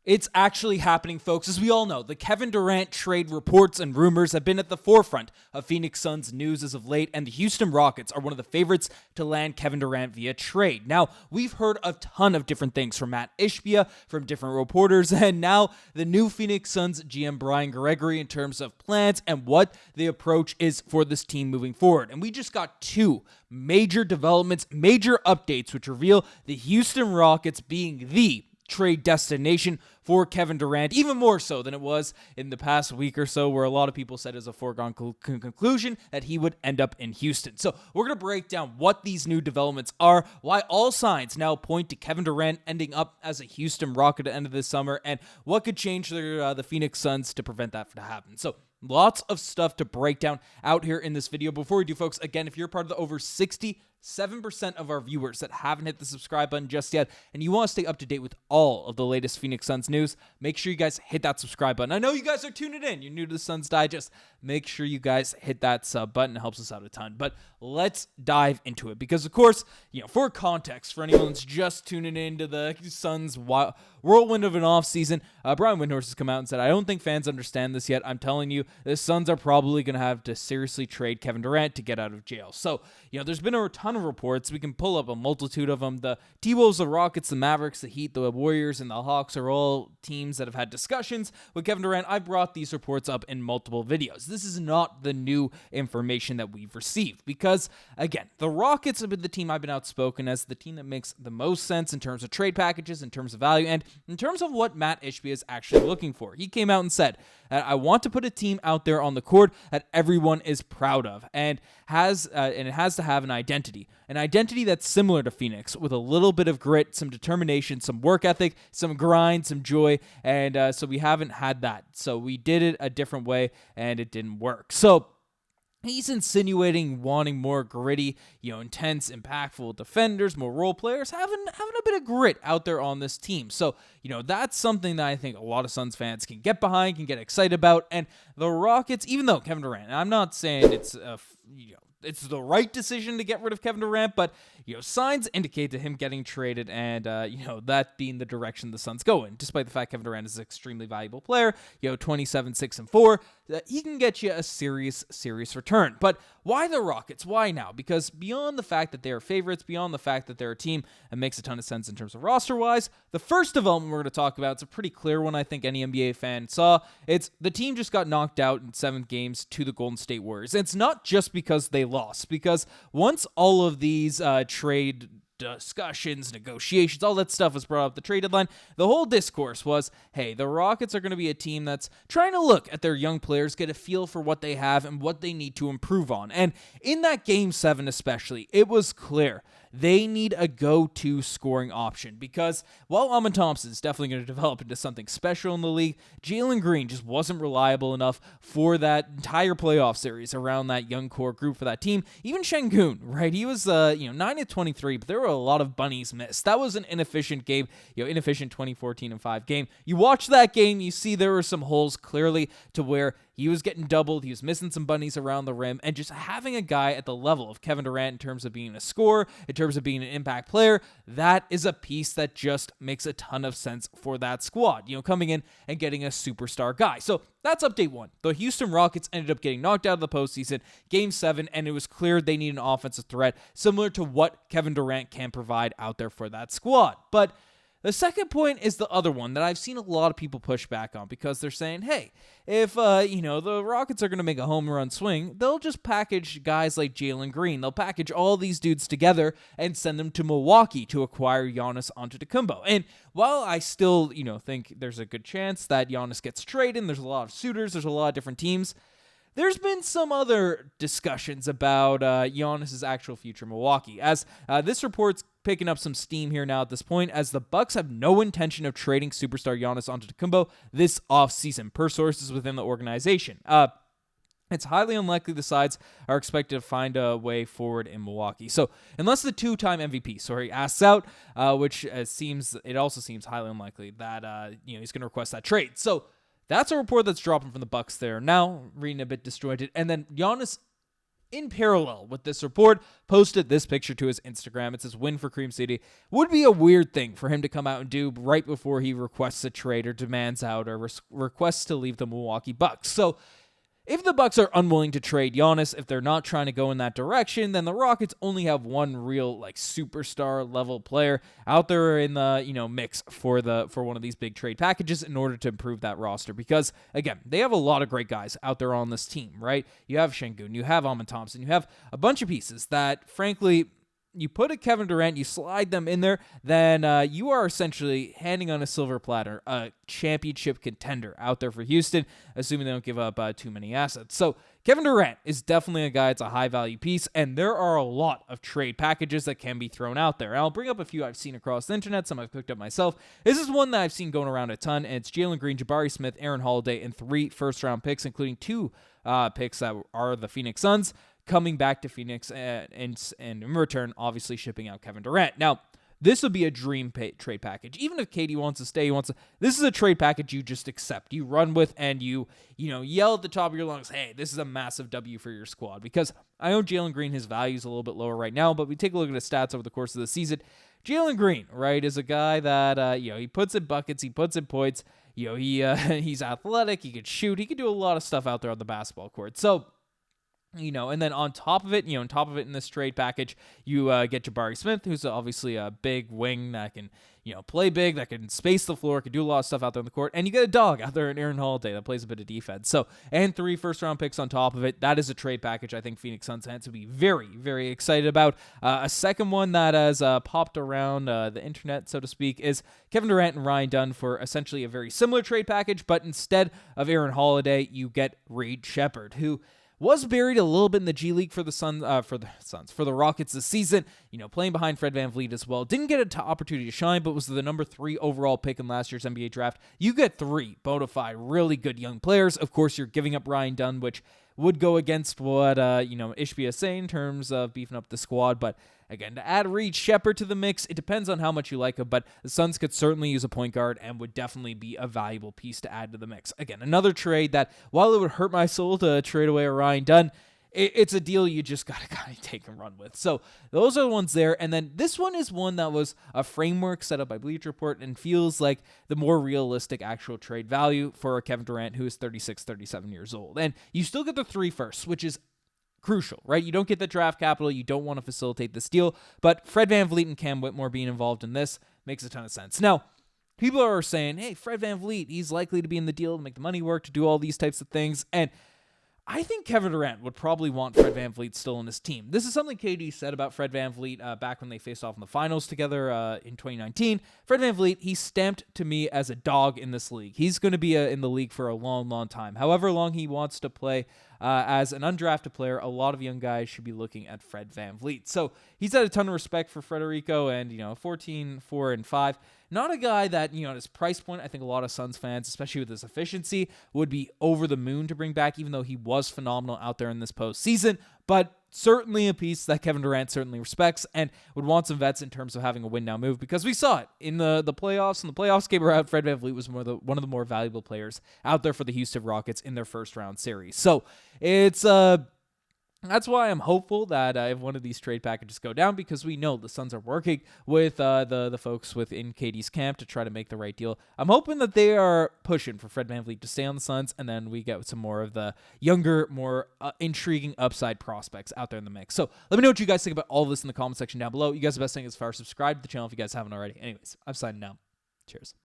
It's actually happening, folks. As we all know, the Kevin Durant trade reports and rumors have been at the forefront of Phoenix Suns news as of late, and the Houston Rockets are one of the favorites to land Kevin Durant via trade. Now, we've heard a ton of different things from Matt Ishbia, from different reporters, and now the new Phoenix Suns GM Brian Gregory in terms of plans and what the approach is for this team moving forward. And we just got two major developments, major updates, which reveal the Houston Rockets being the trade destination for Kevin Durant, even more so than it was in the past week or so, where a lot of people said as a foregone conclusion that he would end up in Houston. So we're going to break down what these new developments are, why all signs now point to Kevin Durant ending up as a Houston Rocket at the end of this summer, and what could change the Phoenix Suns to prevent that from happening. So lots of stuff to break down out here in this video. Before we do, folks, again, if you're part of the over 67% of our viewers that haven't hit the subscribe button just yet, and you want to stay up to date with all of the latest Phoenix Suns news, make sure you guys hit that subscribe button. I know you guys are tuning in. You're new to the Suns Digest. Make sure you guys hit that sub button. It helps us out a ton. But let's dive into it because, of course, for context, for anyone that's just tuning into the Suns whirlwind of an offseason, Brian Windhorst has come out and said, I don't think fans understand this yet. I'm telling you, the Suns are probably going to have to seriously trade Kevin Durant to get out of jail. So, there's been a ton of reports. We can pull up a multitude of them. The T-Wolves, the Rockets, the Mavericks, the Heat, the Warriors, and the Hawks are all teams that have had discussions with Kevin Durant. I brought these reports up in multiple videos. This is not the new information that we've received because, again, the Rockets have been the team I've been outspoken as the team that makes the most sense in terms of trade packages, in terms of value, and in terms of what Matt Ishbia is actually looking for. He came out and said, I want to put a team out there on the court that everyone is proud of and it has to have an identity that's similar to Phoenix with a little bit of grit, some determination, some work ethic, some grind, some joy, and so we haven't had that. So we did it a different way, and it didn't work. So he's insinuating wanting more gritty, intense, impactful defenders, more role players, having a bit of grit out there on this team. So, that's something that I think a lot of Suns fans can get behind, can get excited about. And the Rockets, even though Kevin Durant, and I'm not saying it's it's the right decision to get rid of Kevin Durant, but signs indicate to him getting traded and that being the direction the Suns go in. Despite the fact Kevin Durant is an extremely valuable player, 27, 6, and 4, he can get you a serious return. But why the Rockets? Why now? Because beyond the fact that they are favorites, beyond the fact that they're a team that makes a ton of sense in terms of roster-wise, the first development we're going to talk about, it's a pretty clear one I think any NBA fan saw. It's the team just got knocked out in 7 games to the Golden State Warriors. And it's not just because they lost, because once all of these trade discussions, negotiations, all that stuff was brought up the trade deadline, the whole discourse was, hey, the Rockets are going to be a team that's trying to look at their young players, get a feel for what they have and what they need to improve on. And in that Game 7 especially, it was clear they need a go-to scoring option because while Amon Thompson is definitely going to develop into something special in the league, Jalen Green just wasn't reliable enough for that entire playoff series around that young core group for that team. Even Şengün, right? He was 9 of 23, but there were a lot of bunnies missed. That was an inefficient game, inefficient 2014-5 game. You watch that game, you see there were some holes clearly to where he was getting doubled, he was missing some bunnies around the rim, and just having a guy at the level of Kevin Durant in terms of being a scorer, in terms of being an impact player, that is a piece that just makes a ton of sense for that squad, coming in and getting a superstar guy. So that's update 1. The Houston Rockets ended up getting knocked out of the postseason, Game 7, and it was clear they need an offensive threat similar to what Kevin Durant can provide out there for that squad. But the second point is the other one that I've seen a lot of people push back on because they're saying, hey, if, the Rockets are going to make a home run swing, they'll just package guys like Jalen Green. They'll package all these dudes together and send them to Milwaukee to acquire Giannis Antetokounmpo. And while I still, think there's a good chance that Giannis gets traded, and there's a lot of suitors, there's a lot of different teams, there's been some other discussions about Giannis' actual future in Milwaukee, as this report's picking up some steam here now at this point, as the Bucks have no intention of trading superstar Giannis Antetokounmpo this offseason, per sources within the organization. It's highly unlikely the sides are expected to find a way forward in Milwaukee. So unless the two-time MVP, asks out, which it also seems highly unlikely that he's going to request that trade. So that's a report that's dropping from the Bucks there. Now, reading a bit disjointed. And then Giannis in parallel with this report, posted this picture to his Instagram. It says, "Win for Cream City." Would be a weird thing for him to come out and do right before he requests a trade or demands out or requests to leave the Milwaukee Bucks. So if the Bucks are unwilling to trade Giannis, if they're not trying to go in that direction, then the Rockets only have one real superstar level player out there in the mix for one of these big trade packages in order to improve that roster. Because again, they have a lot of great guys out there on this team, right? You have Şengün, you have Amin Thompson, you have a bunch of pieces that, frankly, you put a Kevin Durant, you slide them in there, then you are essentially handing on a silver platter a championship contender out there for Houston, assuming they don't give up too many assets. So Kevin Durant is definitely a guy that's a high-value piece, and there are a lot of trade packages that can be thrown out there. And I'll bring up a few I've seen across the internet, some I've picked up myself. This is one that I've seen going around a ton, and it's Jalen Green, Jabari Smith, Aaron Holiday, and 3 first-round picks, including 2 picks that are the Phoenix Suns, coming back to Phoenix and in return, obviously shipping out Kevin Durant. Now, this would be a dream trade package. Even if KD wants to stay, this is a trade package you just accept, you run with, and you yell at the top of your lungs, "Hey, this is a massive W for your squad." Because I know Jalen Green, his value is a little bit lower right now, but we take a look at his stats over the course of the season. Jalen Green, right, is a guy that he puts in buckets, he puts in points. He's athletic, he could shoot, he could do a lot of stuff out there on the basketball court. So, and then on top of it, in this trade package, you get Jabari Smith, who's obviously a big wing that can, play big, that can space the floor, can do a lot of stuff out there on the court, and you get a dog out there in Aaron Holiday that plays a bit of defense. So, and 3 first-round picks on top of it. That is a trade package I think Phoenix Suns fans would be very, very excited about. A second one that has popped around the internet, so to speak, is Kevin Durant and Ryan Dunn for essentially a very similar trade package, but instead of Aaron Holiday, you get Reed Sheppard, who was buried a little bit in the G League for the Rockets this season, playing behind Fred VanVleet as well. Didn't get an opportunity to shine, but was the number 3 overall pick in last year's NBA draft. You get 3 bona fide, really good young players. Of course, you're giving up Ryan Dunn, which would go against what, Ishbia is saying in terms of beefing up the squad. But again, to add Reed Sheppard to the mix, it depends on how much you like him, but the Suns could certainly use a point guard and would definitely be a valuable piece to add to the mix. Again, another trade that, while it would hurt my soul to trade away a Ryan Dunn, it's a deal you just got to kind of take and run with. So those are the ones there. And then this one is one that was a framework set up by Bleacher Report and feels like the more realistic actual trade value for Kevin Durant, who is 36, 37 years old. And you still get the 3 firsts, which is crucial, right? You don't get the draft capital. You don't want to facilitate this deal. But Fred VanVleet and Cam Whitmore being involved in this makes a ton of sense. Now, people are saying, hey, Fred VanVleet, he's likely to be in the deal to make the money work, to do all these types of things. And I think Kevin Durant would probably want Fred VanVleet still on his team. This is something KD said about Fred VanVleet back when they faced off in the finals together in 2019. Fred VanVleet, he's stamped to me as a dog in this league. He's going to be in the league for a long, long time. However long he wants to play as an undrafted player, a lot of young guys should be looking at Fred VanVleet. So he's had a ton of respect for Federico, and 14, 4, and 5. Not a guy that, at his price point, I think a lot of Suns fans, especially with his efficiency, would be over the moon to bring back, even though he was phenomenal out there in this postseason. But certainly a piece that Kevin Durant certainly respects and would want some vets in terms of having a win-now move, because we saw it in the playoffs. In the playoffs came around, Fred VanVleet was one of the more valuable players out there for the Houston Rockets in their first-round series. So it's that's why I'm hopeful that if one of these trade packages go down, because we know the Suns are working with the folks within KD's camp to try to make the right deal. I'm hoping that they are pushing for Fred VanVleet to stay on the Suns, and then we get some more of the younger, more intriguing upside prospects out there in the mix. So let me know what you guys think about all of this in the comment section down below. You guys are the best thing as far as subscribe to the channel if you guys haven't already. Anyways, I'm signing out. Cheers.